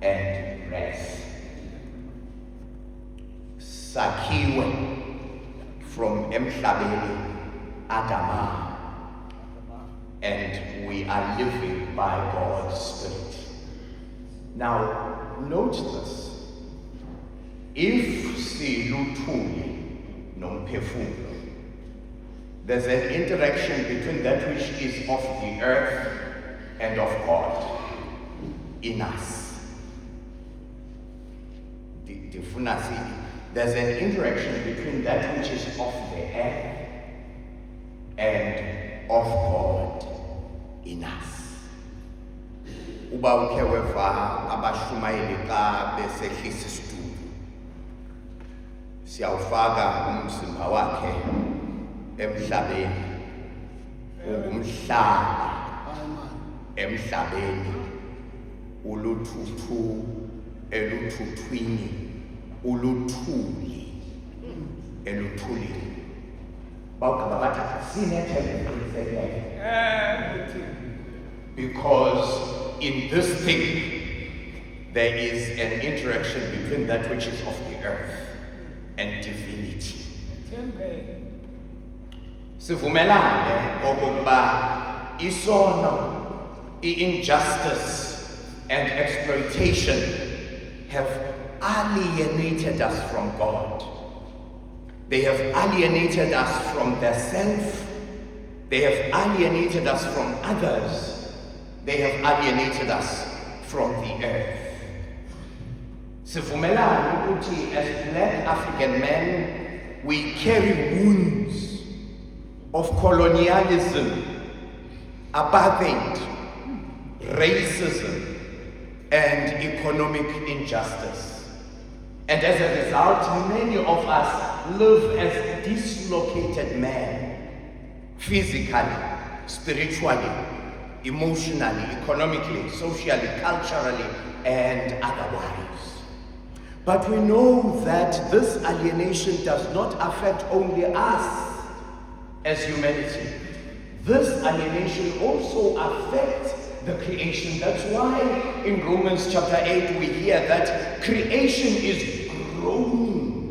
and rest. Sakhiwe from emhlabeni Adama, and we are living by God's Spirit. Now, note this. If siluthuli nomphefumulo, there's an interaction between that which is of the earth and of God in us. There's an interaction between that which is of the earth and of God in us. Uba ukhe weva abashumayeli xa besehlisa isitulo, siyawufaka umzimba wakhe emhlabeni, ungumhlaba emhlabeni, uluthuthu eluthuthwini, uluthuli eluthulini. Bawugqiba bathi sinethemba eliqinisekileyo. Because in this thing there is an interaction between that which is of the earth and divinity. Sivumelane okokuba isono, injustice and exploitation have alienated us from God. They have alienated us from their self. They have alienated us from others. They have alienated us from the earth. Sivumelane ukuthi as Black African men, we carry wounds of colonialism, apartheid, racism, and economic injustice. And as a result, many of us live as dislocated men, physically, spiritually, emotionally, economically, socially, culturally, and otherwise. But we know that this alienation does not affect only us as humanity. This alienation also affects the creation. That's why in Romans chapter 8 we hear that creation is groaning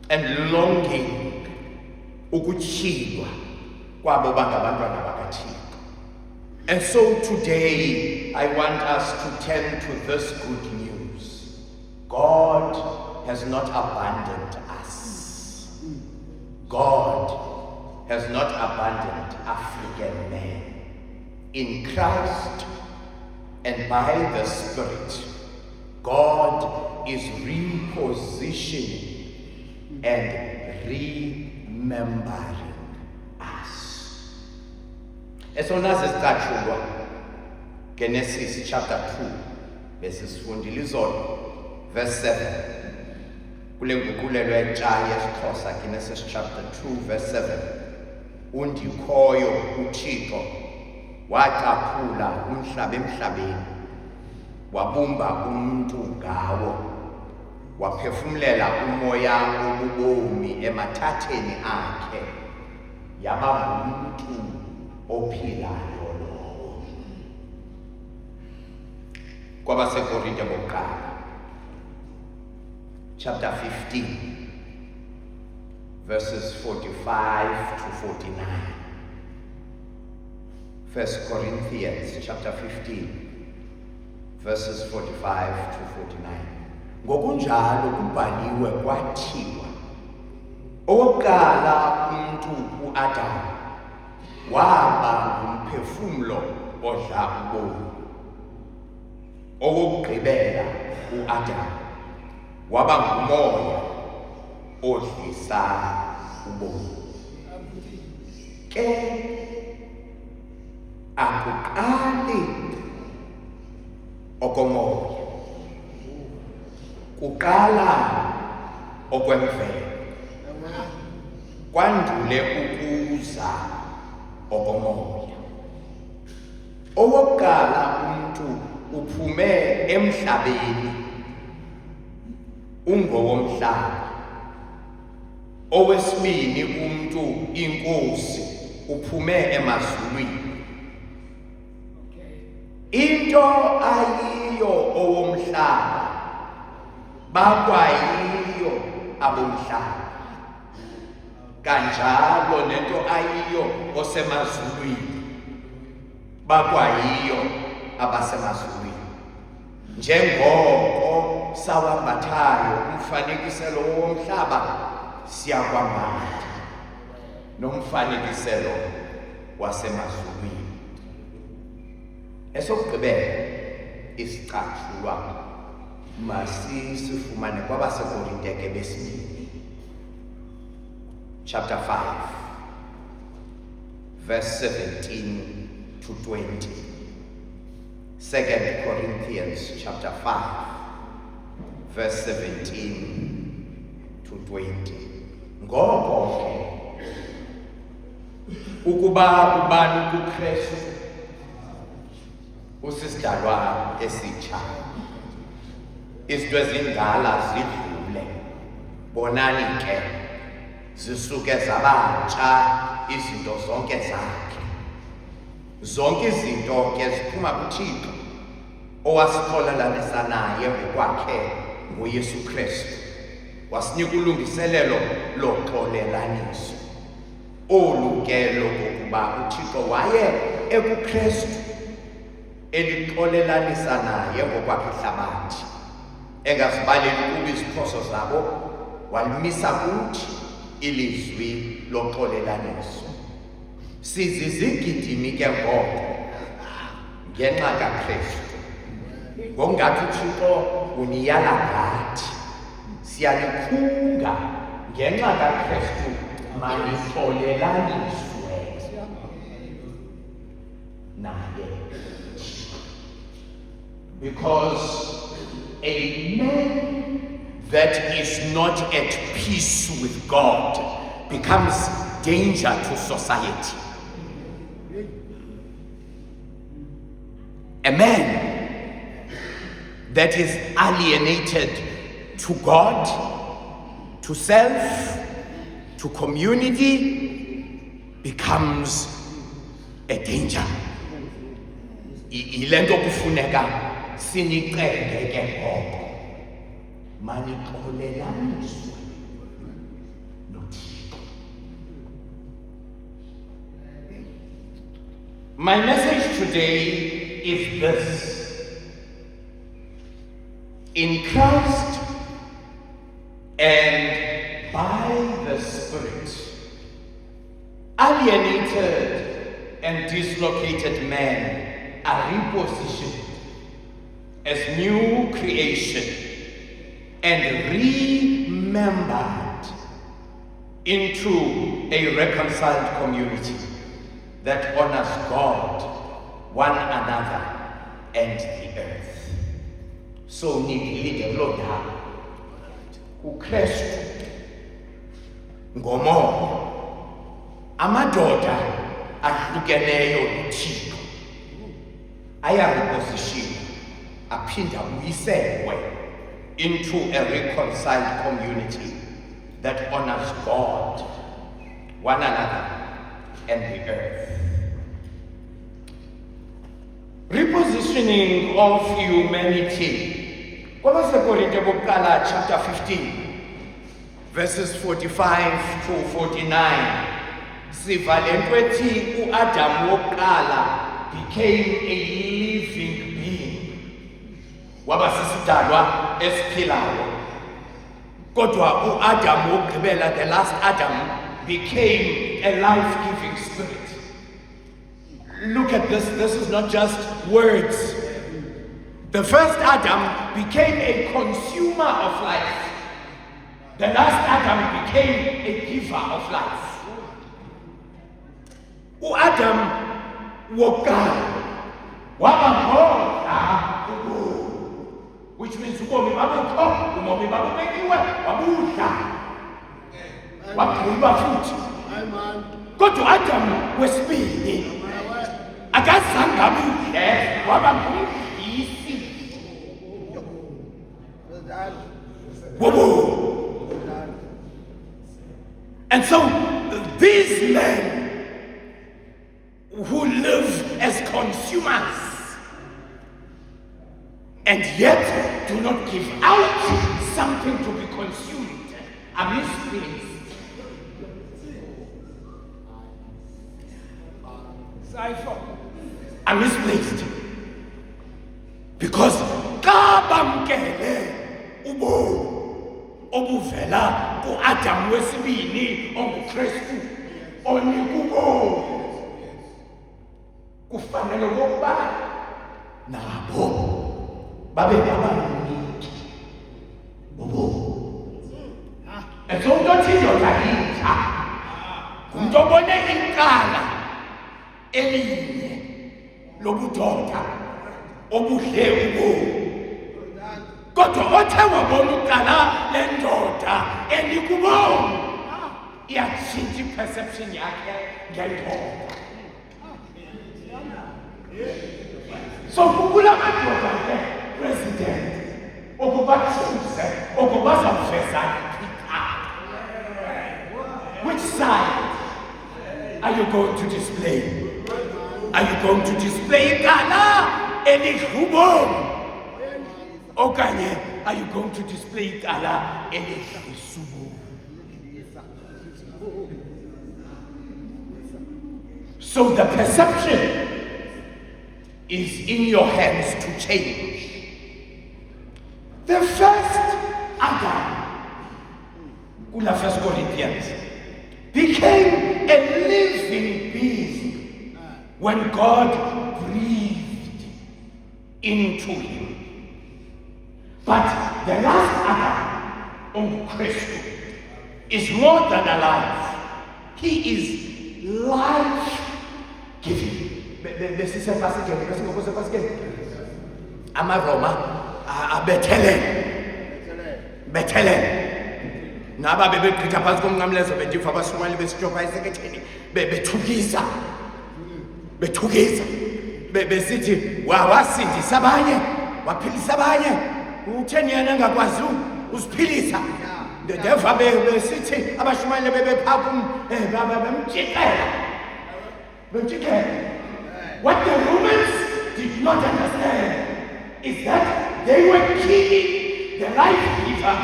and longing ukuchilwa kwabo bangabantwana bakaThixo. And so today I want us to turn to this good news. God has not abandoned us. God has not abandoned African men. In Christ and by the Spirit, God is repositioning and remembering us. Esonazi sicatshulwa Genesis chapter 2 besifundile izolo verse 7. Kule nguqulelo entsha yesiXhosa, Genesis chapter 2 verse 7. Undikhoyo uThixo wacaphula umhlaba emhlabeni, wabumba umuntu ngawo, waphefumlela umoya wobubomi emathatheni akhe, yaba ngumuntu ophilayo lowo. KwabaseKorinte bokuqala chapter 15 verses 45 to 49. 1 Corinthians chapter 15 verses 45 to 49. Ngokunjalo kubhaliwe kwathiwa, owokuqala umuntu uAdam waba ngumphefumulo odla ubomi. Owokugqibela uAdam waba ngumoya odlisa ubomi. Ke akuqali okomoya, kuqala okwemvelo, kwandule ukuza okomoya. Owokuqala umuntu uphume emhlabeni, ungowomhlaba. Owesibini umuntu, inkosi, uphume emazulwini. into ayiyo owomhlaba bakwayiyo abomhlaba, kanjalo nento ayiyo osemazulwini bakwayiyo abasemazulwini. Njengoko sawambathayo umfanekiselo womhlaba, siyakwambatha nomfanekiselo wasemazulwini. Esokugqibela isicatshulwa masisifumane kwabasekorinte ke besibini, chapter 5 verse 17 to 20. 2 Corinthians chapter 5 verse 17 to 20. Ngoko ke ukuba ubani kuKristu usisidalwa esitsha, izinto ezindala zidlule, bonani ke zisuke zabatsha izinto zonke zakhe. Zonke izinto ke ziphuma kuThixo owasixolelanisa naye ngokwakhe nguYesu Kristu, wasinika ulungiselelo loxolelaniso. Olu ke lokuba uThixo waye ekuKristu elixolelanisa naye ngokwakhe ihlabathi, engazibaleli kubo iziphoso zabo, walimisa kuthi ilizwi loxolelaniso. Sizizigidimi ke ngoko ngenxa kaKristu, ngokungathi uThixo uniyala ngathi, siyalikhunga ngenxa kaKristu malixolelaniswe naye. Because a man that is not at peace with God becomes danger to society. A man that is alienated to God, to self, to community, becomes a danger. Ilento kufuneka sinicenge ke ngoko manixolelaniswe noThixo. My message today is this: in Christ and by the Spirit, alienated and dislocated men are repositioned as new creation and remembered into a reconciled community that honors God, one another, and the earth. So nilinde kuloo ndawo uKristu ngomoya, amadoda ahlukeneyo noThixo ayareposition, aphinda abuyiselwe into a reconciled community that honors God, one another, and the earth. Repositioning of humanity. KwabaseKorinte bokuqala chapter 15 verses 45 to 49. Siva lento ethi uAdam wokuqala became a living being. Waba sisidalwa esiphilayo. Kodwa uAdam wokugqibela, the last Adam, became a life-giving spirit. Look at this. This is not just words. The first Adam became a consumer of life. The last Adam became a giver of life. uAdam wokuqala wabamhodla ubomi, which means ubomi babukho, ubomi babubekiwe, wabudla, wagqiba futhi. Kodwa uAdam wesibili akazange abudle, waba ngumdlisi wobomi. And so these men who live as consumers and yet do not give out something to be consumed are misplaced. Are misplaced. Because xa bamkele ubomi obuvela ku-Adam wesibini onguKristu onika ubomi, kufanele okokuba nabo babe ngabaniki bobomi. And so umntu othi indoda intsha ngumntu obone icala elinye lobudoda obudle ubomi, kodwa othe wabona uqala lendoda enika ubomi iyatshintsha i-perception yakhe ngendoda. So kukula madoda ke president ukuba choose ukuba zamfeza iqala. Which side are you going to display? Are you going to display iqala elihubomi? Okanye are you going to display iqala elihlisubomi? So the perception is in your hands to change. The first Adam, kula 1 Corinthians, became a living being when God breathed into him. But the last Adam, Christ, is more than alive. He is life-giving. Besise pasikele, besingokuse pasikele. AmaRoma Bethlehem. Naba bebegqitha phansi komnqamlezo bendiva abashumayeli besitshopha eseketheni bethukisa. Besithi wasindisa abanye, waphilisa abanye. Utheni yena engakwazi usiphilisa? Ndeva besithi abashumayeli bemjikela. What the Romans did not understand is that they were killing the life giver.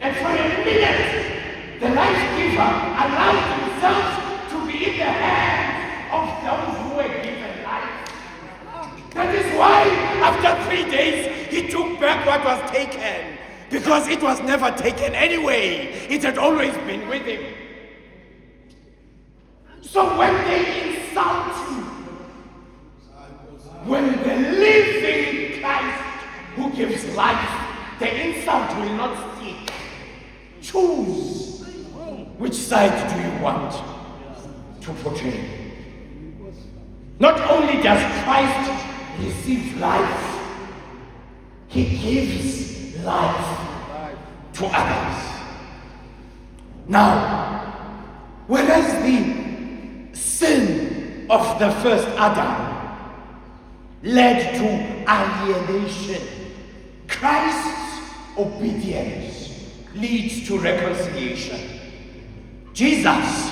And for a minute, the life giver allowed himself to be in the hands of those who were given life. That is why, after 3 days, he took back what was taken. Because it was never taken anyway. It had always been with him. So when they insult you, when the living Christ who gives life, the insult will not stick. Choose. Which side do you want to portray? Not only does Christ receive life, he gives life to others. Now, whereas the sin of the first Adam led to alienation, Christ's obedience leads to reconciliation. Jesus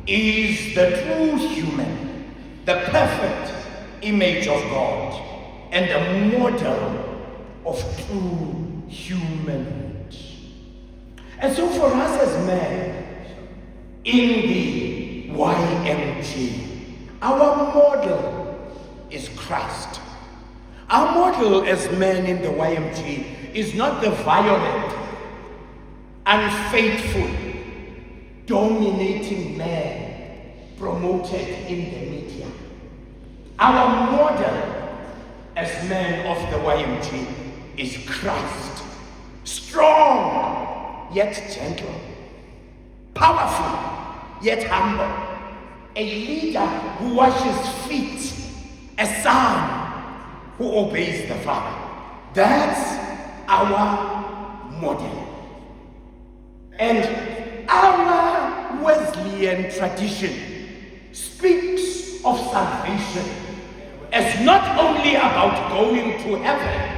is the true human, the perfect image of God, and the model of true humanhood. And so for us as men in the YMG, our model is Christ. Our model as men in the YMG is not the violent, unfaithful, dominating man promoted in the media. Our model as men of the YMG is Christ. Strong, yet gentle. Powerful, yet humble. A leader who washes feet. A son who obeys the Father. That's our model. And our Wesleyan tradition speaks of salvation as not only about going to heaven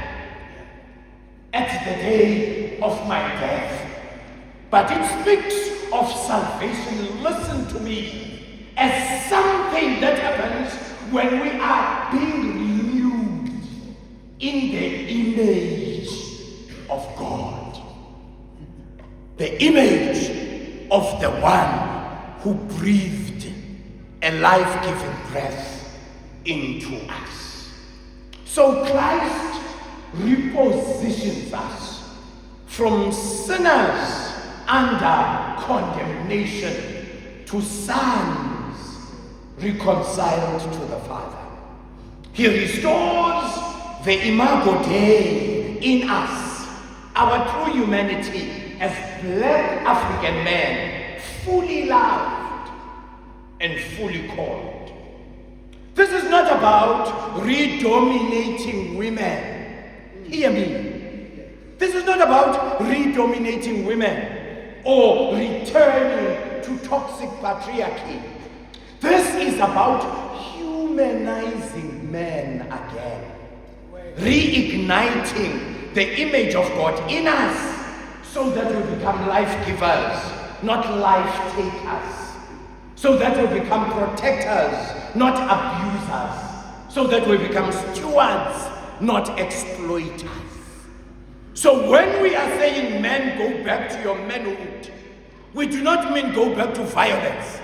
at the day of my death, but it speaks of salvation, listen to me, as something that happens when we are being renewed in the image of God. The image of the one who breathed a life-giving breath into us. So Christ repositions us from sinners under condemnation to sons reconciled to the Father. He restores the imago Dei in us, our true humanity as black African men, fully loved and fully called. This is not about redominating women. Hear me. This is not about redominating women or returning to toxic patriarchy. This is about humanizing men again, reigniting the image of God in us so that we become life givers, not life takers, so that we become protectors, not abusers, so that we become stewards, not exploiters. So when we are saying men, go back to your manhood, we do not mean go back to violence.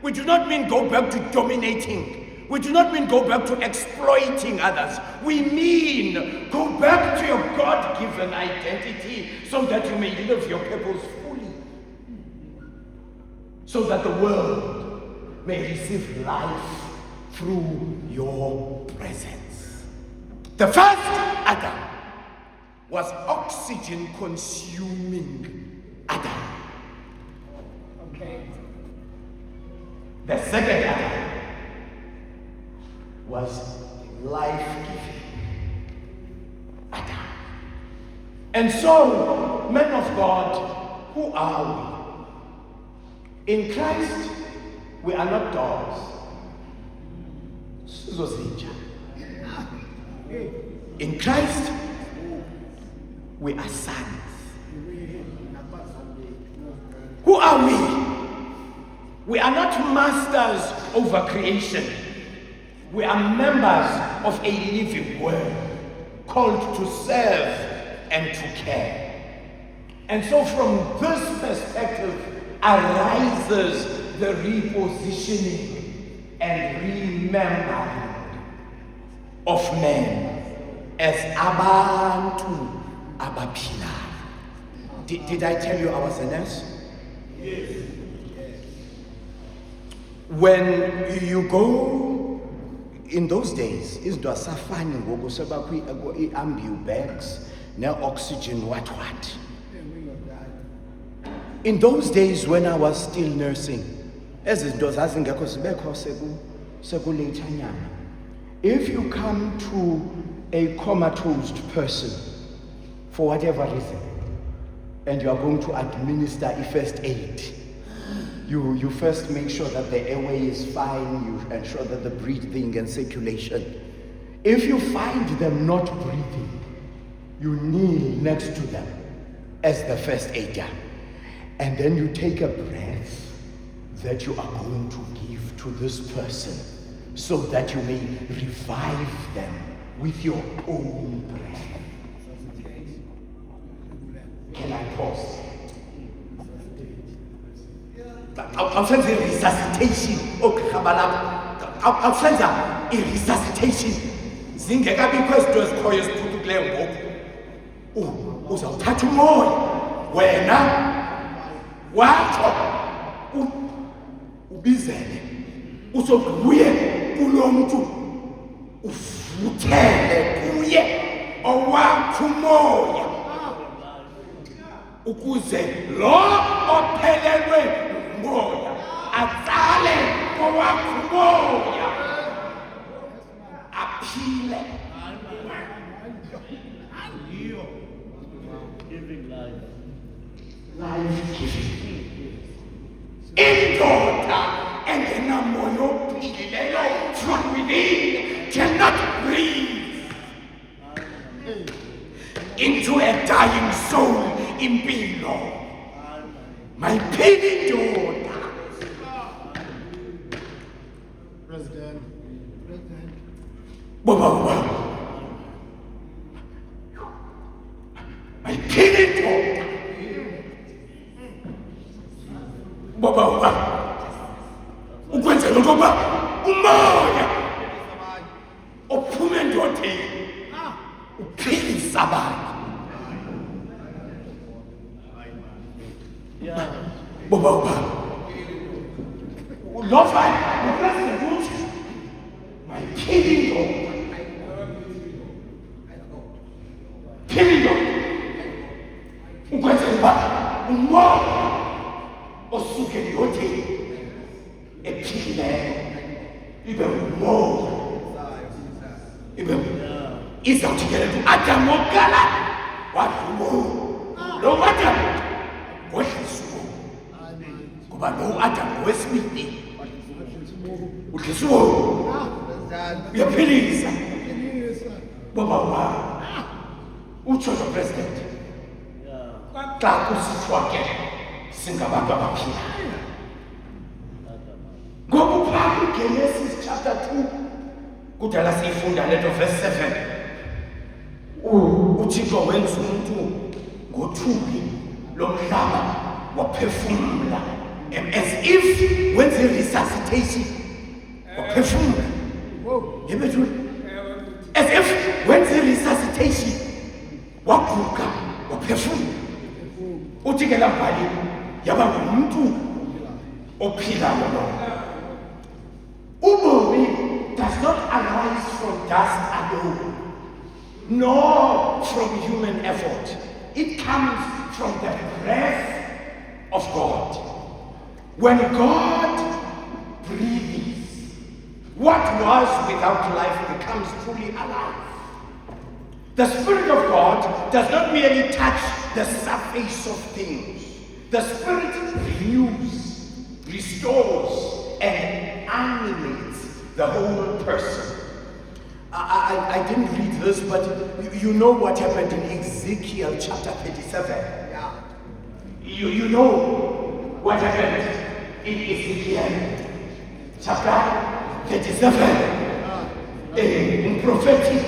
We do not mean go back to dominating. We do not mean go back to exploiting others. We mean go back to your God-given identity so that you may live your purpose fully. So that the world may receive life through your presence. The first Adam was oxygen-consuming Adam. Okay. The second Adam was life-giving Adam. And so, men of God, who are we? In Christ, we are not dogs. In Christ, we are sons. Who are we? We are not masters over creation. We are members of a living world called to serve and to care. And so from this perspective arises the repositioning and remembering of men as abantu abaphilayo. Did I tell you I was a nurse? Yes. When you go in those days, izinto asafani ngoku sebakho i-ambu bags ne-oxygen what. In those days when I was still nursing, ezinto zazingekho zibekho sekulethanyana. If you come to a comatose person for whatever reason, and you are going to administer a first aid, you first make sure that the airway is fine, you ensure that the breathing and circulation. If you find them not breathing, you kneel next to them as the first aider. And then you take a breath that you are going to give to this person so that you may revive them with your own breath. Can I pause? I'll send a resuscitation. I'll send a resuscitation. Zingekabi questions koyes putukle ngoku. Uzawuthatha umoya wena wakho ubizele usokubuye kulo muntu uvuthele kuye owakho umoya ukuze lo ophelelwe moya atsale owakho umoya aphile. Life giving. Indoda engenamoya ophilileyo from within cannot breathe into a dying soul impilo. My baby daughter. President. ophume endodeni uphilisa abantu. Boba ulova upresident uthi mayiphile indoda, phile indoda ukwenza ukuba umoya osuke endodeni ephilileyo ibe umoya, ibe izawuthi ke lethu Adam wokuqala wadlumo lo Adam wedlisumo kuba lo Adam wesibili udlisumo uyaphilisa. Baba utsho lo president xa kusithiwa ke singabantu abaphilayo. Ngoku phaa Genesis chapter 2 kudala siyifunda leto verse 7 uThixo wenza umuntu ngothuli lomhlaba waphefumula, as if wenza resuscitation waphefumula. Yebethu as if wenza resuscitation waguga waphefumula. Uthi ke lapha yaba ngumuntu ophilayo lo. Ubomi does not arise from dust alone, nor from human effort. It comes from the breath of God. When God breathes, what was without life becomes truly alive. The Spirit of God does not merely touch the surface of things. The Spirit renews, restores, and animates the whole person. I didn't read this, but you know what happened in Ezekiel chapter 37. Yeah. You know what happened in Ezekiel chapter 37. In prophetic,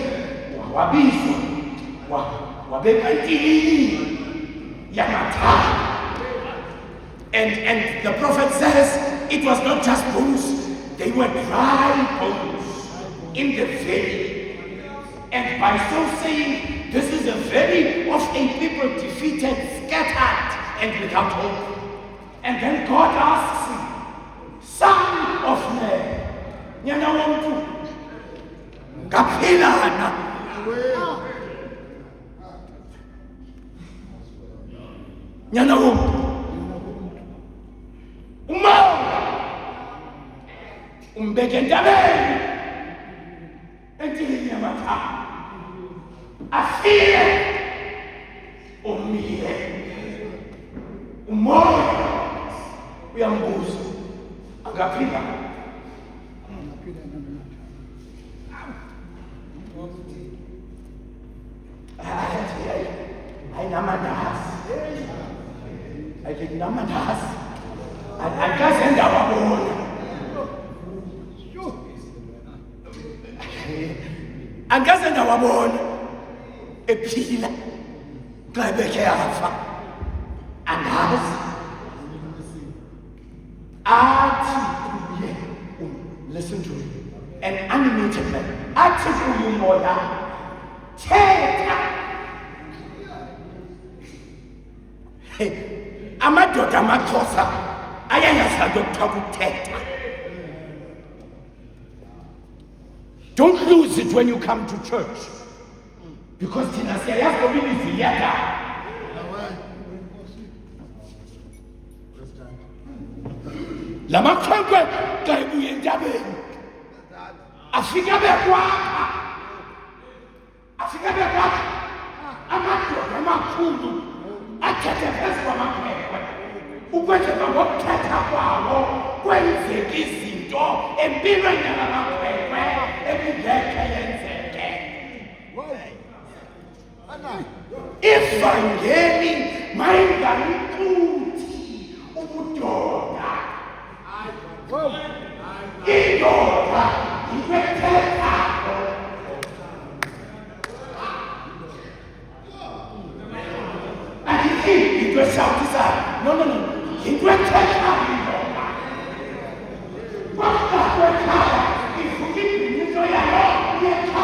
wabizwa, wabekantili yamata. And the prophet says it was not just bones, they were dry bones in the valley. And by so saying, this is a valley of a people defeated, scattered, and without hope. And then God asks him, Son of man, nyana wamtu, kapilana. Nyana wamtu, umbeke endabeni entini yamatha afile umile umoya uyambuza angaphila ayinamandazi akaze ndawabona. Angaze ndawabona ephila xa ebekhe yafa. Angazi athi kuye, listen to me, an animated man, athi kuye umoya thetha. Amadoda amaXhosa ayayazi ukuthiwa kuthetha. Don't lose it when you come to church, because thina siyayazi ngoba ilizwi liyadala. Lamakhwenkwe xa ebuya entabeni afika bekwakha amadoda amakhulu athethe phezu kwamakhwenkwe ukwenzela ngokuthetha kwawo kwenzeka izinto empilweni yalamakhwenkwe ebingekhe yenzeke. Ivangeli mayingalixuthi ubudoda. Indoda yinto ethethayo. Andithi yinto eshawutisayo. No. Yinto ethethayo indoda. Kwakuqakwekhala ivuka ibhinqiso yayo yekhaya.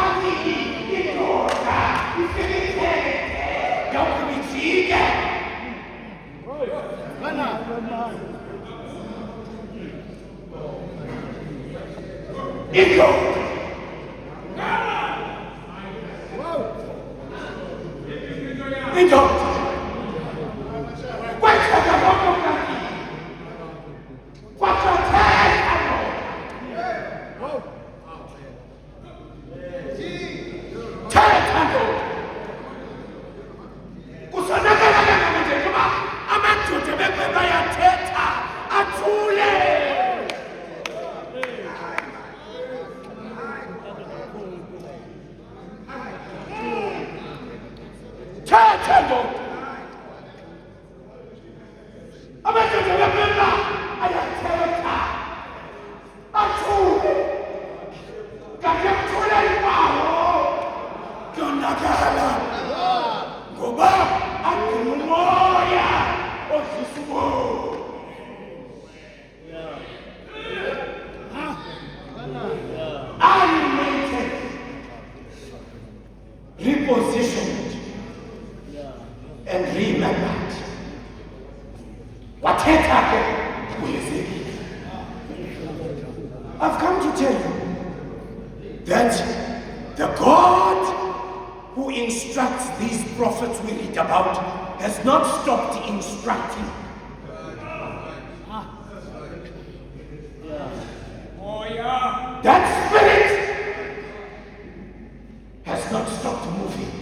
amathando amathando lapha ayathetha athule kanti akuthula impawu yonakala ngoba akumoya odlisa animated, repositioned, and remembered. What had happened with Ezekiel? I've come to tell you that the God who instructs these prophets we read about has not stopped instructing. That spirit has not stopped moving.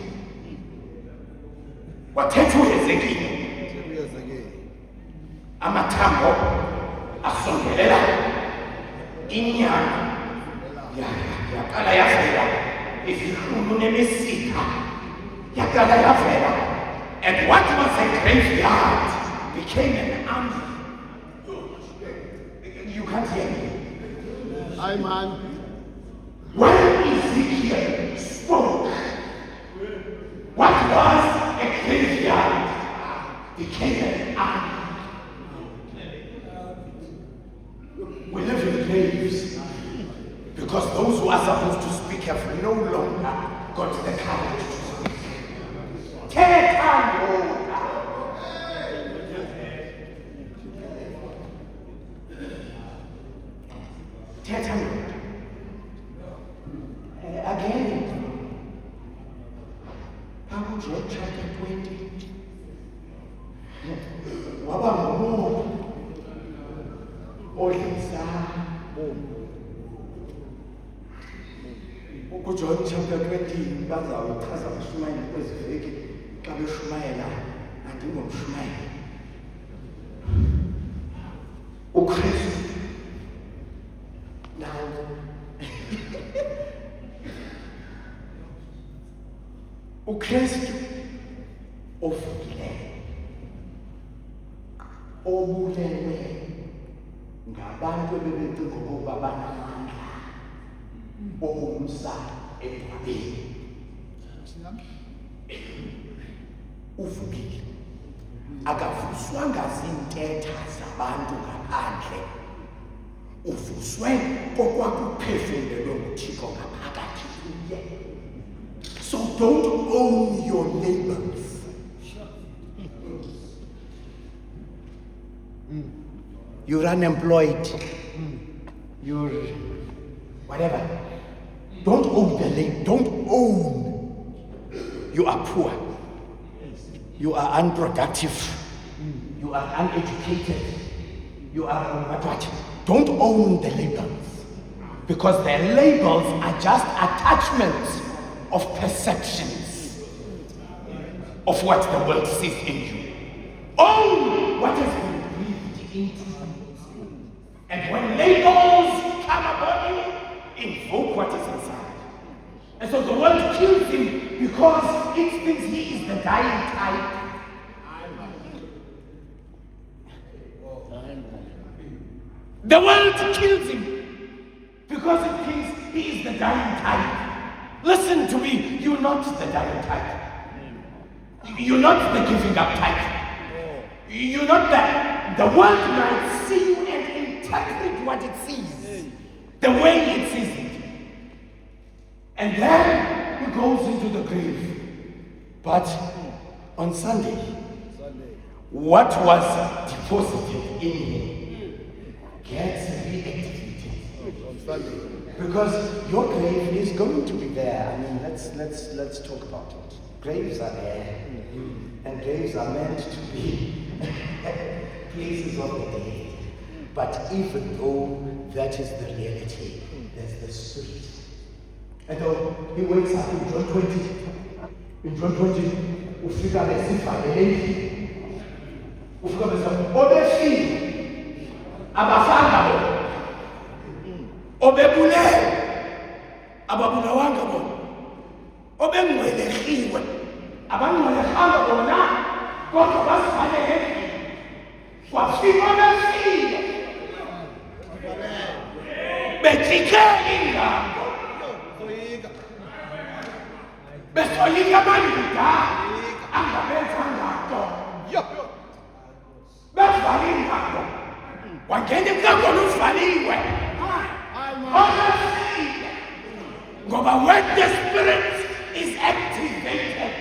Wathethu Ezekiel. Amathambo asongelela inyama yakala yavela izihlunu nemisipha yakala yavela, and what was a graveyard became an army. You can't hear me. Hi, man. When Ezekiel spoke, what was a graveyard became an army. We live in graves because those who are supposed to speak have no longer got the courage to speak. Again, John chapter 20. Wabambo Olisa. John chapter 20 bazawuchaza ukushumayela kweziveki xa beshumayela andingomshumayeli. uKristu now uKristu ovukileyo obulelwe ngabantu ebebecinga ukuba banamandla omsa emhlabeni uvukile, akavuswanga zintetha zabantu ngaphandle, uvuswe kokwakuphefumlelwe nguThixo ngaphakathi kuye. So don't own your neighbors. You're unemployed. You're whatever. Don't own the neighbor. Don't own. You are poor. You are unproductive. You are uneducated. You are what? Don't own the labels. Because the labels are just attachments of perceptions of what the world sees in you. Own what has been breathed into you. And when labels come upon you, invoke what is inside. And so the world kills him because it thinks he is the dying type. The world kills him because it thinks he is the dying type. Listen to me, you're not the dying type. You're not the giving up type. You're not that. The world might see you and interpret what it sees, the way it sees it. And then he goes into the grave. But on Sunday, what was deposited in him gets reactivated. On Sunday. Because your grave is going to be there. I mean, let's talk about it. Graves are there, and graves are meant to be places of the dead. But even though that is the reality, there's the spirit. And so he wakes up in John 20. In John 20, ufika besifa leli. Ufika besifa obefi abafanga bo. Obebule ababulawanga bo. Obengwelehiwe abangcwelehanga bona kodwa basifane endlini kwafika befile bejike ingambo besoyika amalunga angabenzanga nto bevale ingambo wangena emkangolo uvaliwe obefile ngoba when the spirit is activated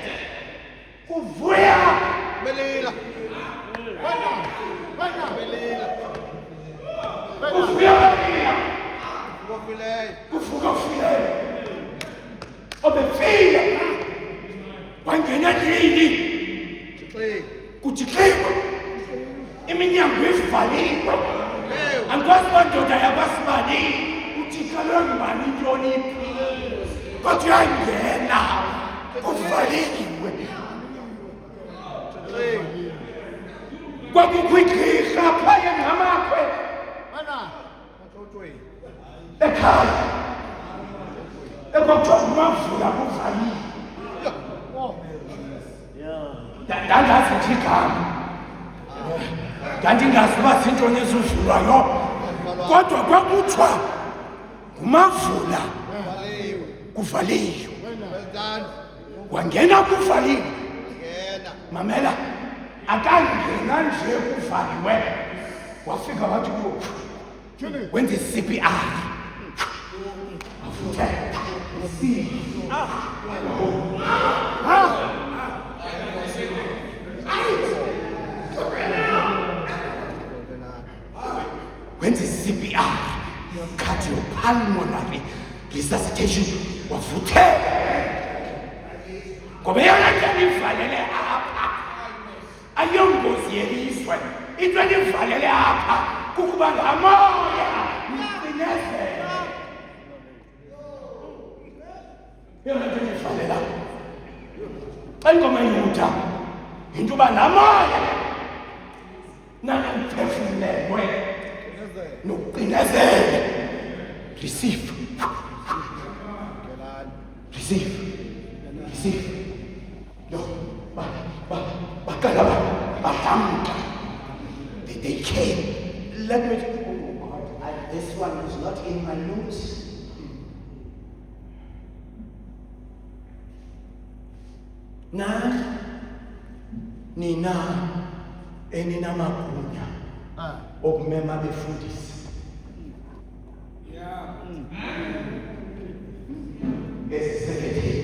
kuvuya Belila. Belila. kuvuya belila Wofile. kuvuka ufile obefile wangena endlini Chixi. kujikima iminyango ivaliwe angikwazi uba ndoda yakwasimani uthikhalwe ngubani intoni kodwa uyangena kuvaliwe Chixi. kwakukho igqirha phaya ngamakwe Bana. Machotwe. ekhaya ekwakuthiwa ngumavula kuvaliwe Oh. ndandazi nje igama ndandingazi uba zintoni ezivulwayo kodwa kwakuthiwa ngumavula Baliwe. kuvaliwe Well done. wangena kuvaliwe Ngena. mamela akangena nje kuvaliwe wafika wathi kuwo Chini. wenza i-CPR avuthe wenza i-CPR cardiopulmonary resuscitation wavuthela ngoba yona nto nivalele apha ayongozi yelizwe into enivalele apha kukuba la moya mcinezele yona nto nivalela xa ingoma yutha yinto uba la moya nanamphefumlelwe nokucinezele receive receive receive yo bakala bahamba they came let me oh God, this one is not in my notes na nina eninamagunya okumema befundisi eziseketheni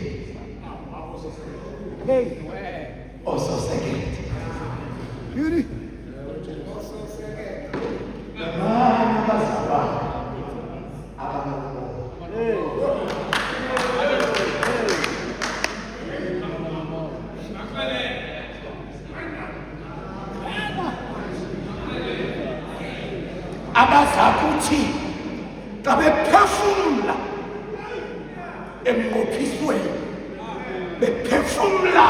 ososekethe Beauty. nabanye abazalwane abanokubola abazakuthi xa bephefumla emnqophisweni bephefumla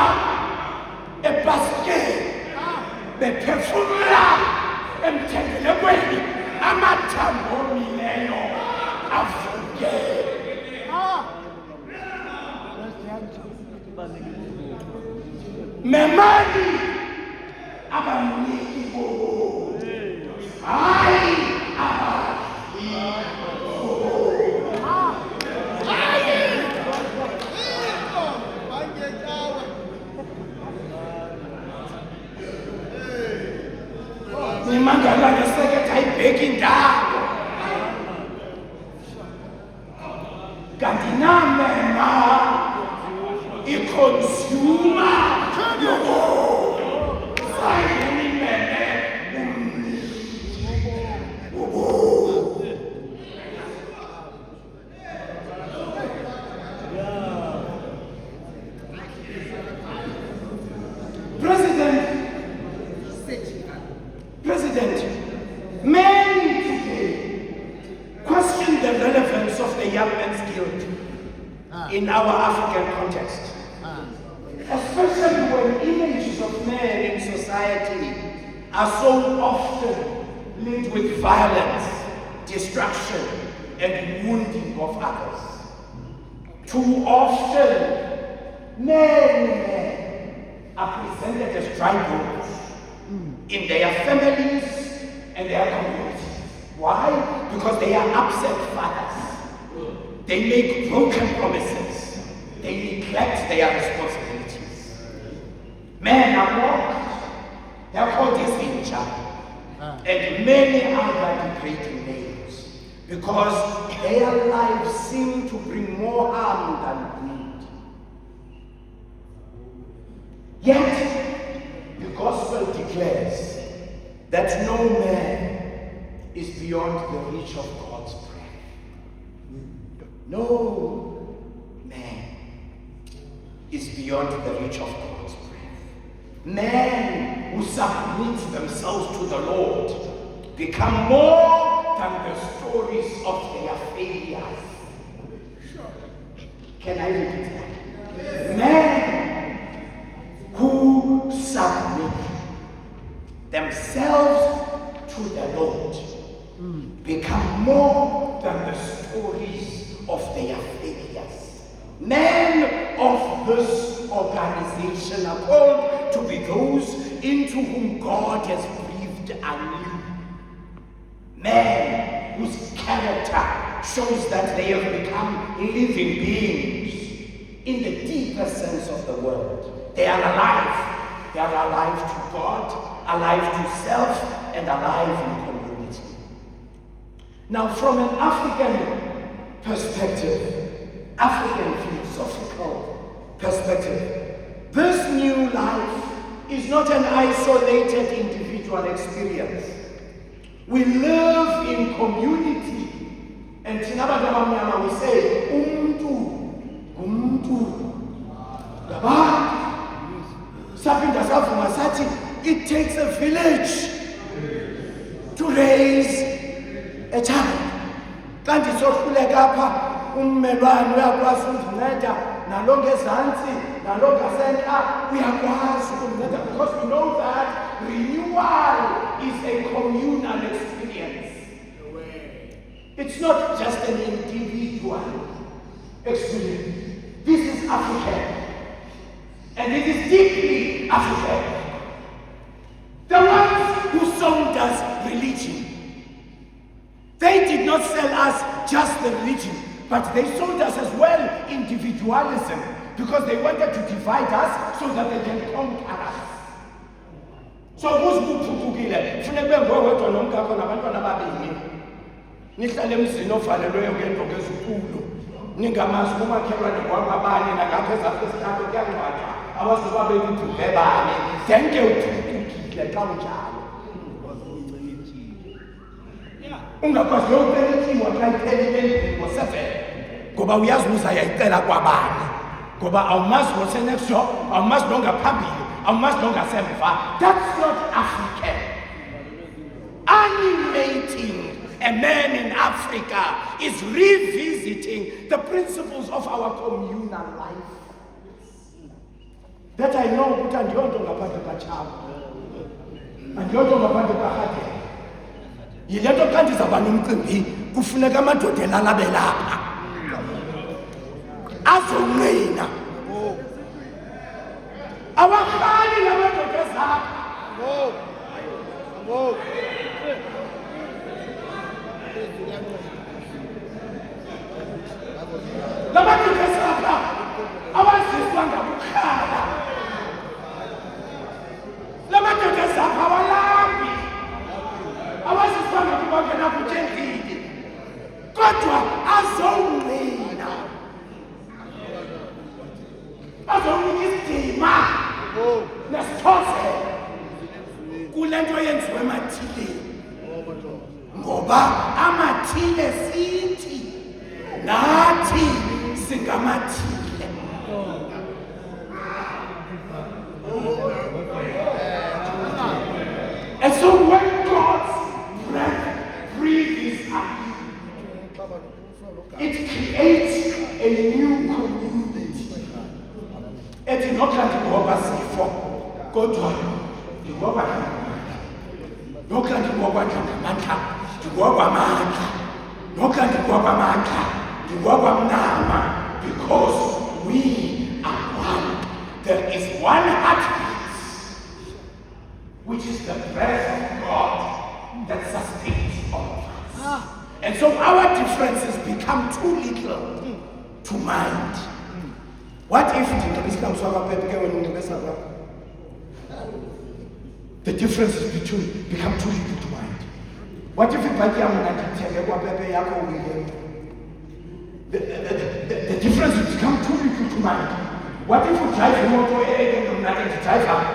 ebhasikeni bephefumla emthendelekweni amathambo omileyo avuke memani abaniki bobo hayi nimangala ngeseketha ayibheki indawo kanti namema ikhonsuma yoko sayinimene President, many today question the relevance of the Young Men's Guild in our African context, especially when images of men in society are so often linked with violence, destruction, and wounding of others. Too often, many men presented as dry bones in their families and their communities. Why? Because they are upset fathers. They make broken promises. They neglect their responsibilities. Men are mocked. They are called disinjured. And many other degrading names. Because their lives seem to bring more harm than good. Yet, the gospel declares that no man is beyond the reach of God's breath. No man is beyond the reach of God's breath. Men who submit themselves to the Lord become more than the stories of their failures. Can I repeat that? Men who submit themselves to the Lord become more than the stories of their failures. Men of this organization are called to be those into whom God has breathed anew. Men whose character shows that they have become living beings in the deeper sense of the word. They are alive. They are alive to God, alive to self, and alive in community. Now, from an African perspective, African philosophical perspective, this new life is not an isolated individual experience. We live in community, and in Abadamanyama we say, it takes a village to raise a child. Kanti sohluleka apha ummelwane uyakwazi ukundinceda nalonke ezantsi nalonke asentla uyakwazi ukundinceda, because we know that renewal is a communal experience. It's not just an individual experience. This is African, and it is deeply African. The ones who sold us religion, they did not sell us just the religion, but they sold us as well individualism, because they wanted to divide us so that they can conquer us. So kuzibuphukile funeka ngowedwa nomkakho nabantwana babini nihlale emzini ovalelweyo ngento ngezikhulu ningamazi kumakhelwane kwabanye nangapha ezafesithathu kuyangcwathwa abazuba belibhubhe bani thanke uphukile xa unjalo ungakwazi yokupelitiwa xa iphelile ngo-7 ngoba uyazi uzayayicela kwabani ngoba awumazi ngose-next job awumazi longaphambili awumazi longasemva. That's not African. Animating a man in Africa is revisiting the principles of our communal life. That I know ukuthi andiyonto ngaphandle kaTshaba, andiyonto ngaphandle kaRhadebe. Yile nto xa ndizawuba nomcimbi kufuneka amadoda elalabe lapha azonqina awahlali namadoda ezapha. Lamadoda ezapha awaziswa ngakukhala, lamadoda ezapha awalambi awaziswa ngakubangena kutshengile, kodwa azonqina azowunika isidima nesithose kule nto yenziwe emathileni, ngoba amathile sithi nathi singamathile. And so when God's breath breathes out, it creates a new community. Eti nokha ndingoba sifo kodwa ndingoba nokha ndingoba ngamandla ndingoba amandla nokha ndingoba amandla ndingoba mnama, because we are one. There is one heartbeat which is the breath of God that sustains all of us. And so our differences become too little to mind. What if the differences between become too little to mind? What if the differences become too little to mind? What if you drive a motor and drive up?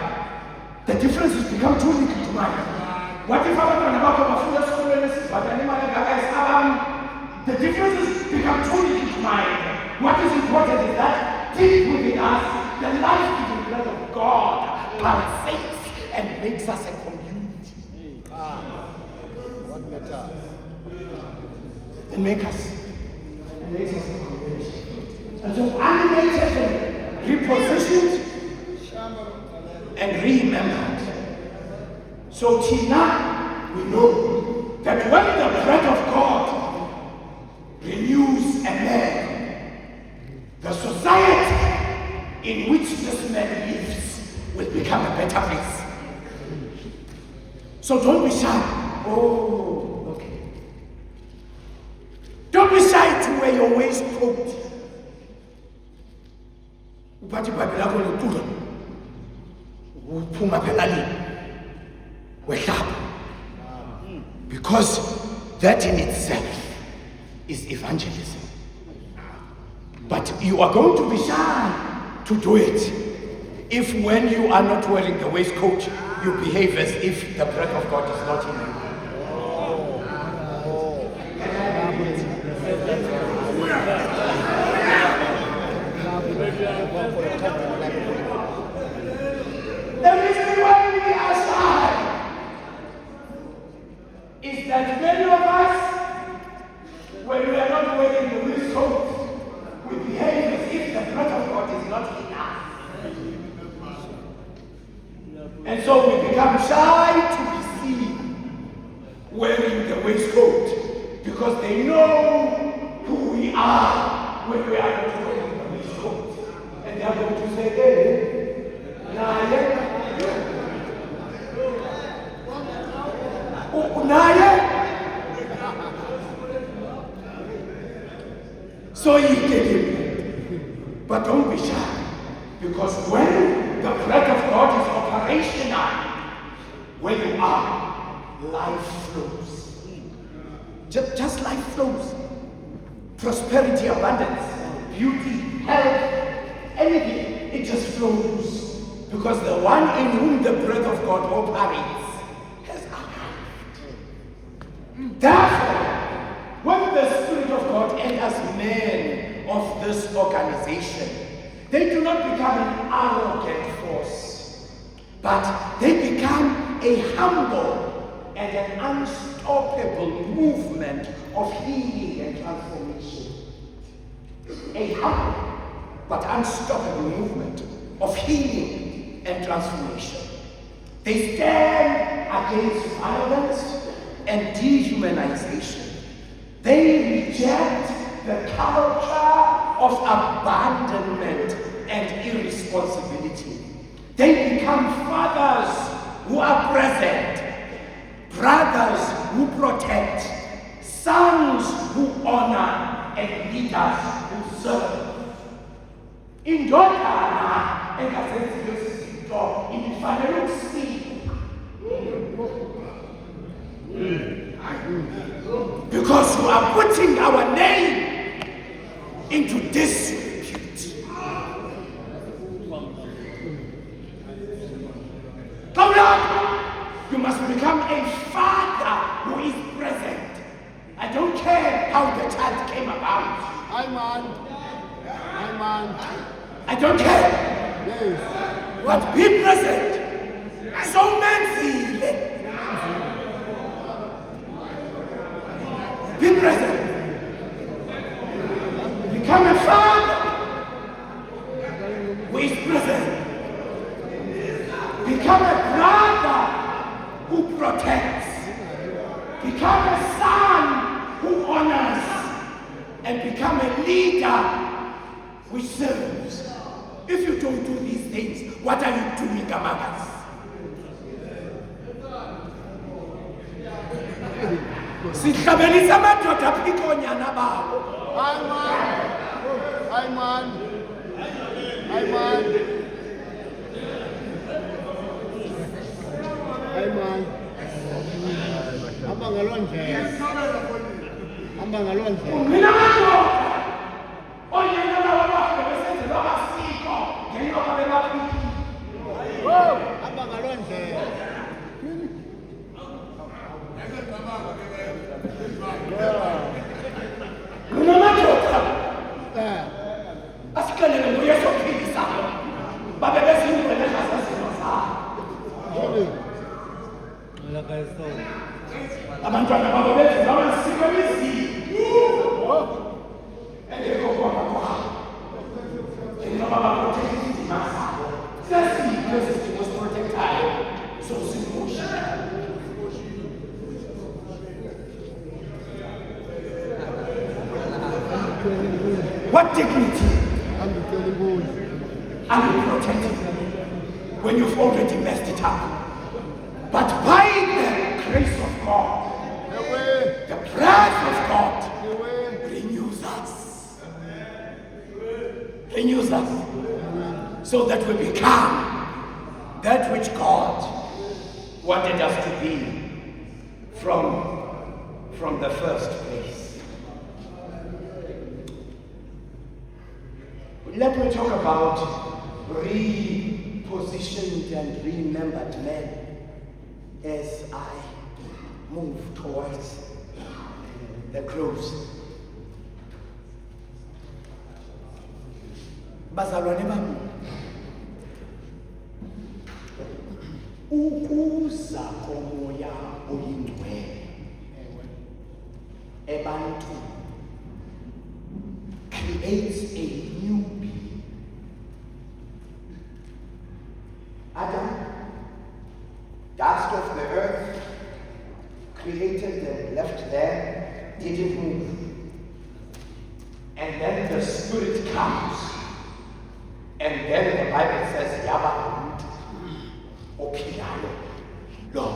The differences become too little to mind. What if the differences become too little to mind? What is important is that deep within us, the life-giving blood of God pulsates and makes us a community. What matter? And makes us a community. And so animated and repositioned and remembered. So Tina, we know that when the breath of God renews a man, the society in which this man lives will become a better place. So don't be shy. Oh, okay. Don't be shy to wear your waistcoat. Because that in itself is evangelism. But you are going to be shy to do it if when you are not wearing the waistcoat, you behave as if the breath of God is not in you. The reason why we are shy is that many of us, when we are not wearing the waistcoat, we behave as if the breath of God is not in us. And so we become shy to be seen wearing the waistcoat because they know who we are when we are not wearing the waistcoat. And they are going to say, hey, Naye. So you get him. But don't be shy. Because when the breath of God is operational, where you are, life flows. Just life flows. Prosperity, abundance, beauty, health, anything, it just flows. Because the one in whom the breath of God operates has arrived. Therefore, when the Spirit of God enters men of this organization, they do not become an arrogant force, but they become a humble and an unstoppable movement of healing and transformation. A humble but unstoppable movement of healing and transformation. They stand against violence and dehumanization. They reject the culture of abandonment and irresponsibility. They become fathers who are present, brothers who protect, sons who honor, and leaders who serve. Indodana engazenziyo imifanele ukusikwa. Because you are putting our name into disrepute. Come on! You must become a father who is present. I don't care how the child came about. Hi, man. I don't care. Yes. But be present. So many. Be present. Become a father who is present. Become a brother who protects. Become a son who honors. And become a leader which serves. If you don't do these things, what are you doing among us? sihlabelisa amadoda aphikonyana bawo. Hayi man. Hamba ngaloo ndlela. Mina madoda onyana bawo bahambe besenzelwa amasiko ngenxa yokuba bebaphikile. Hamba ngaloo ndlela. Mina madoda asixelele nguyesu ophilisayo babe bezingcwele ngazazimo zabo. Abantwana babo benzelwa amasiko emizini engekho kwabo kwabo njengoba baprotecta izindima zabo. Sesiphi esi sidingo siprotectayo sokusimusha? What dignity are you protecting when you've already messed it up? But by the grace of God, the breath of God renews us, so that we become that which God wanted us to be from the first place. Let me talk about repositioned and remembered men as I move towards the close. Bazalwane bami, ukuza komoya oyingcwele ebantwini creates a new being. Adam, dust of the earth, created and left there, didn't move. And then the Spirit comes. And then the Bible says, Yaba, Ophilayo, Lo.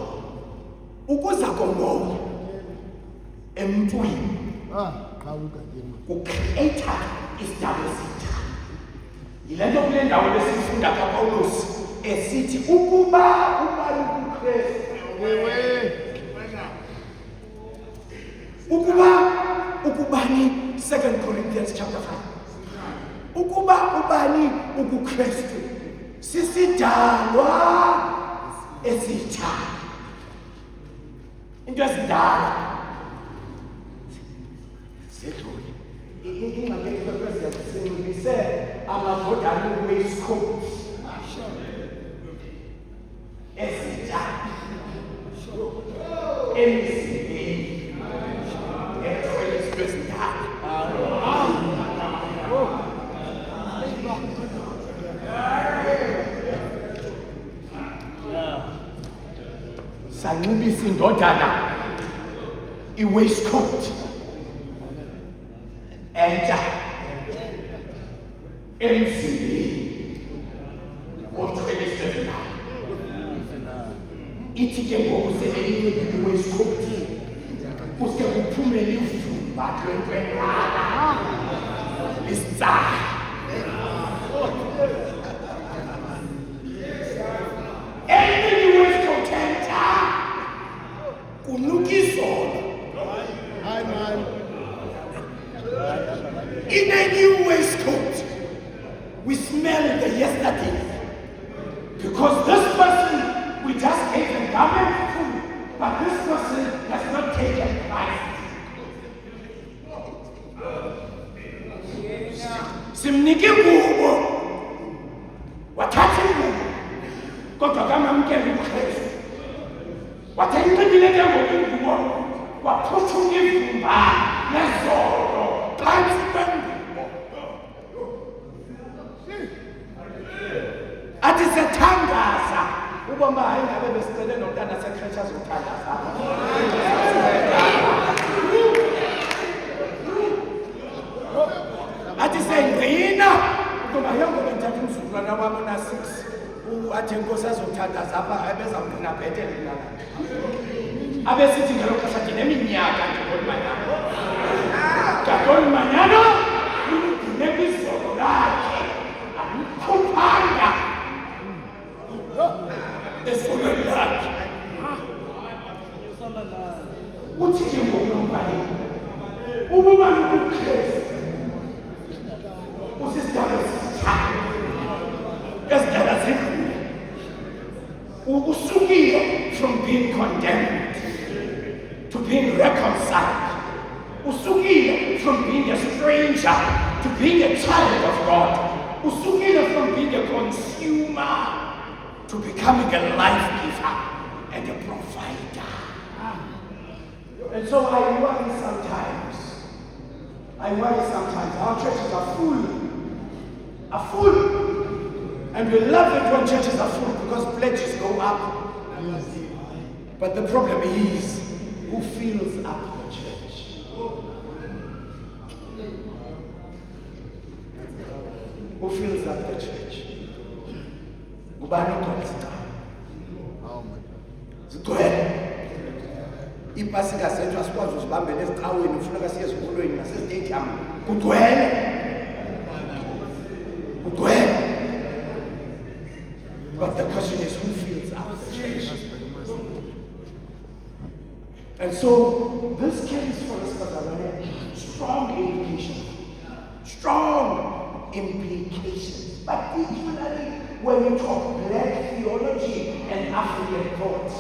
Ukuza komoya emntwini ucreator isidabusitha. Yile nto kule ndawo lesifunda kaPawulos esithi ukuba ubani kuKristu ukubani 2 Corinthians chapter 5 ukuba ubani ukuKristu sisidalwa esitha into ezidala sedlule ingakekho president sinubise amavodana waistcoat esitha emzimbeni ethwele isibesindala. Sanxibisa indodana i-waistcoat entsha emzimbeni othwele isibesindala. Ithi ke ngoku seleyinye i-waistcoat kuske kuphumele ivumba lwentwengana lisitsala. In a new waistcoat, we smell the yesterday. Because this person, we just gave a garment to, but this person has not taken Christ. Simnike ngubo, wathatha ngubo, kodwa kamamkela uKristu. Wathengile ke ngokuba waphuthuma ivumba nezolo phansi kwengubo. Athi sethangaza uboma hayi ngabe besicele nomntana sekrethe azothandaza. Athi sengqina uboma yonke bentatha umzukulwana wami na 6 athi inkosi azothandaza apha ebezamgcina bhetele nami. Abesithi ngelo xesha ngineminyaka Jatoli Manyana umgcine kwizolo lakhe alikhuphanga ezolweni lakhe. Uthi nje ngokumbali ukuba nokuKristu usisidalwa esithanga esidala zidlule usukile from being condemned to being reconciled. Usukile from being a stranger to being a child of God. Usukile from being a consumer to becoming a life giver and a provider. And so I worry sometimes. Our churches are full. And we love it when churches are full because pledges go up. But the problem is, who fills up the church? Who fills up the church? Ubani uqalisa. Zigcwele. Ipasika sethu asikwazi uzibambela eziqhaweni ufuneka siye ezikolweni nasezitadium kugcwele. But the question is, who fills up the church? And so this carries for us strong implications, particularly when we talk black theology and African thought.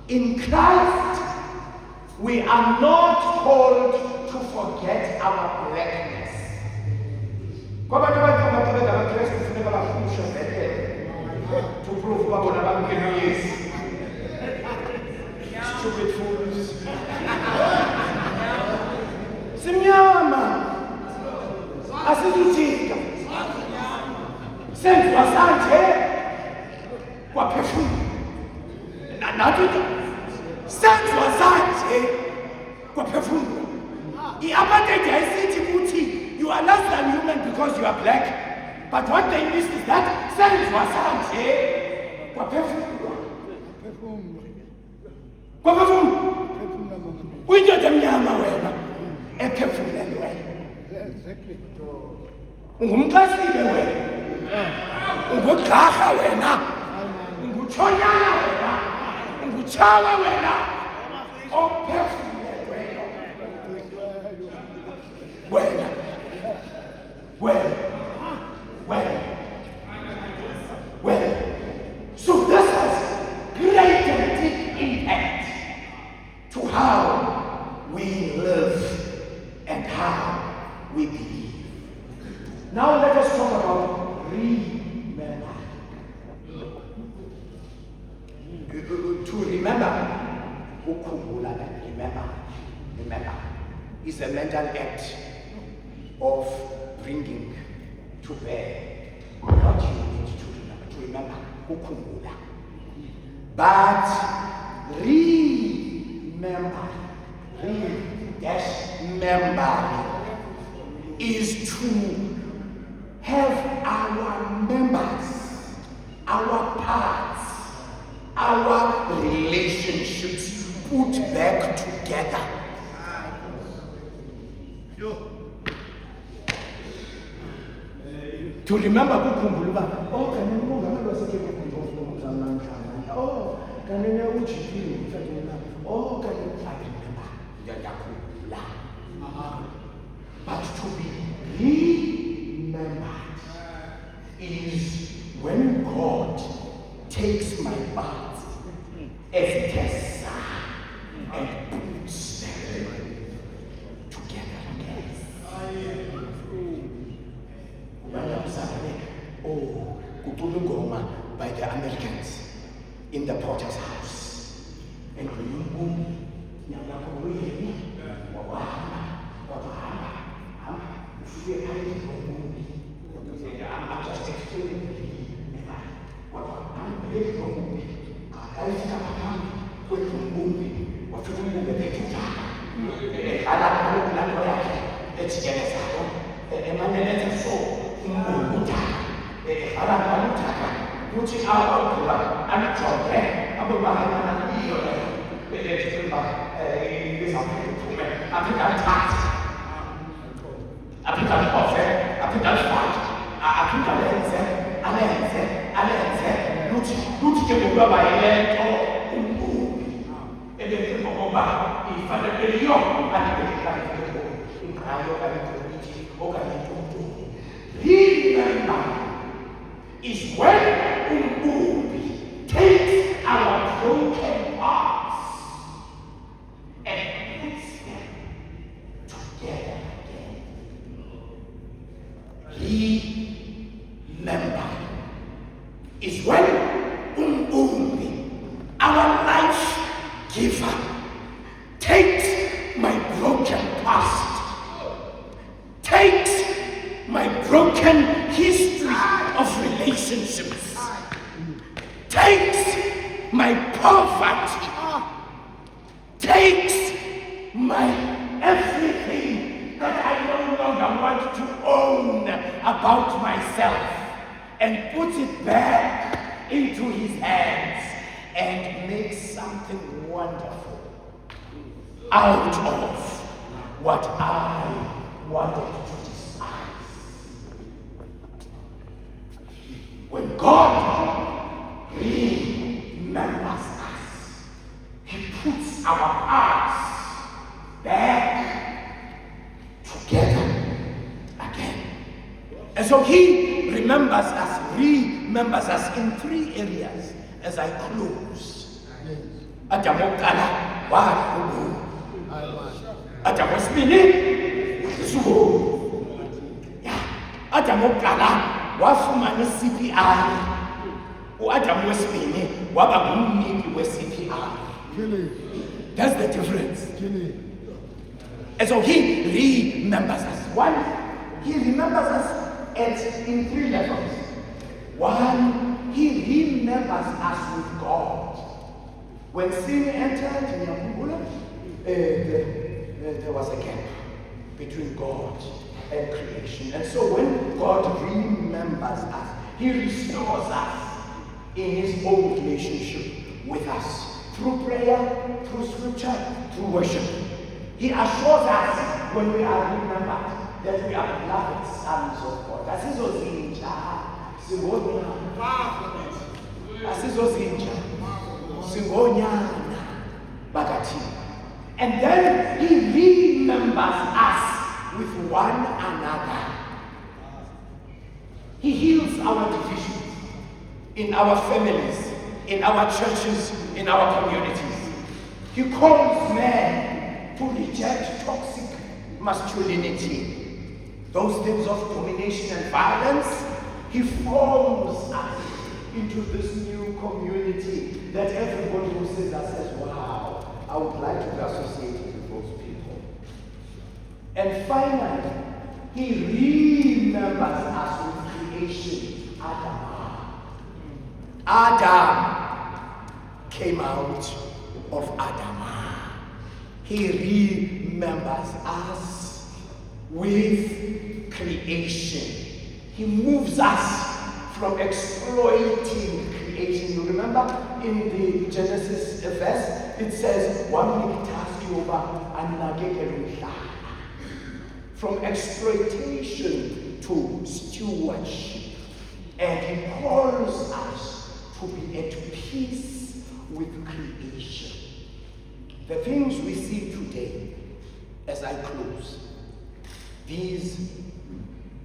In Christ, we are not called to forget our blackness. To prove stupid fools. Simnyama asizujika senziwa sanje kwaphefumula nathi senziwa sanje kwaphefumula. I-apartheid ayisithi ukuthi you are less than human because you are black, but what they miss is that senziwa sanje kwaphefumula. Uyindoda emnyama wena ephefumuleni wena. Ungumxasile wena. Ungugqarha wena. Ungutshonyana wena. Ungutshawe wena. Ophefumuleni wena. Well. So this has great and deep impact to how we live and how we believe. Now let us talk about remember. To remember, ukhumbula and remember is a mental act of bringing to bear what you need to remember. To remember, ukhumbula. But remember is to have our members, our parts, our relationships put back together. To remember kukhumbula kanene umongameli wasekhaya kukhumbuza namhlanje. Kanene uJipile mfethu kanene remember yakhumbula. But to be remembered is when God takes my part as it has and puts them together again. By the Americans in the Potter's House. And I'm just explaining what ukuthi awugqiba alijonge abobahayana iyo bezimba bezaphume aphinda alithathe aphinda alikhove aphinda alifake aphinda alenze luthi ke ngokuba bayile nto umbubi ebenze ngoba ifaneleyo alibekekayo ingayo kalithi okanye umbubi. Remember is when umbubi takes our broken parts and puts them together again. Remember is when umbubi, our life giver, takes my broken past, takes my broken history of relationships, takes my poverty, takes my everything that I no longer want to own about myself, and puts it back into his hands and makes something wonderful out of what I wanted to despise. When God remembers us, he puts our hearts back together again. And so he remembers us in 3 areas as I close. Adam wokuqala wahlubula. Adam wesibili usuku. Adam wokuqala wafumana CPR. uAdam wesibili waba ngumniki we-CPR. That's the difference. And so he remembers us. One, he remembers us in 3 levels. One, he remembers us with God. When sin entered there was a gap between God and creation. And so when God remembers us, he restores us in his own relationship with us. Through prayer, through scripture, through worship. He assures us when we are remembered that we are beloved sons of God. And then he remembers us with one another. He heals our divisions in our families, in our churches, in our communities. He calls men to reject toxic masculinity, those things of domination and violence. He forms us into this new community that everybody who sees us says, wow, I would like to be associated with those people. And finally, he remembers us with creation. Adam came out of Adamah. He remembers us with creation. He moves us from exploiting creation. You remember in the Genesis verse, it says, from exploitation to stewardship. And he calls us to be at peace with creation. The things we see today, as I close, these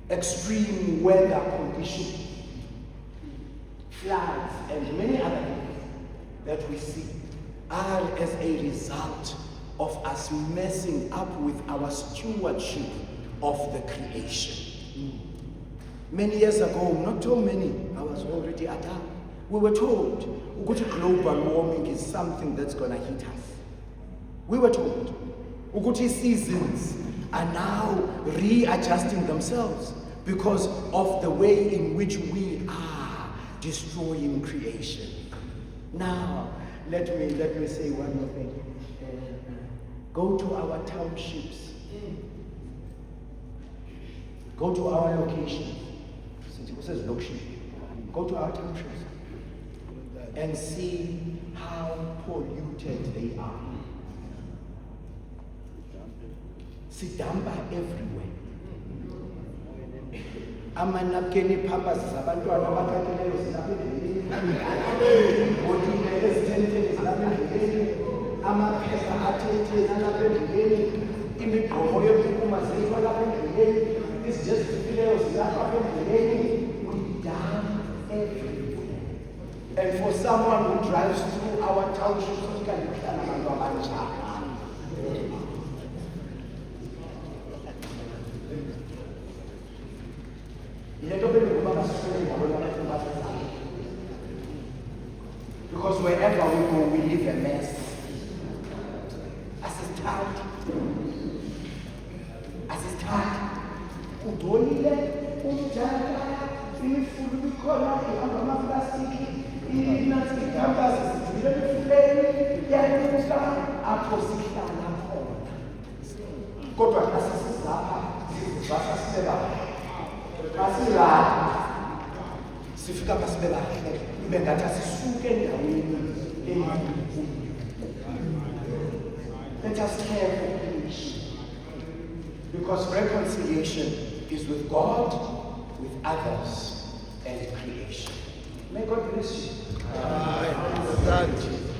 extreme weather conditions, floods, and many other things that we see are as a result of us messing up with our stewardship of the creation. Many years ago, not so many, I was already Adam. We were told global warming is something that's going to hit us. We were told seasons are now readjusting themselves because of the way in which we are destroying creation. Now, let me say one more thing. Go to our townships. Go to our locations. It says location. Go to our townships. and see how polluted they are. Sidamba everywhere. Amanapkeni pampers zabantwana abakhakileyo zilapha endleleni. Ibhotile ezithentheni zilapha endleleni. Amaphepha athetheni alapha endleleni. Imigqomo yokuphuma zilapha lapha endleleni. Izijezifileyo zilapha endleleni. We dump everywhere. And for someone who drives through our townships, we can plan abantu abanjani. Because wherever we go, we leave a mess. Assistant. Udolile, umjala, imifulu ikhona, ihamba amaplastiki, inansi campus, zile mifuleni, yanuka, apho sihlala khona. Kodwa xa sisizapha, sizivasa sibeba. Masila sifika pasibe bahle ibe ngathi asisuke endaweni eyinkulu. Let us care for peace, because reconciliation is with God, with others, and creation. May God bless you. Amen.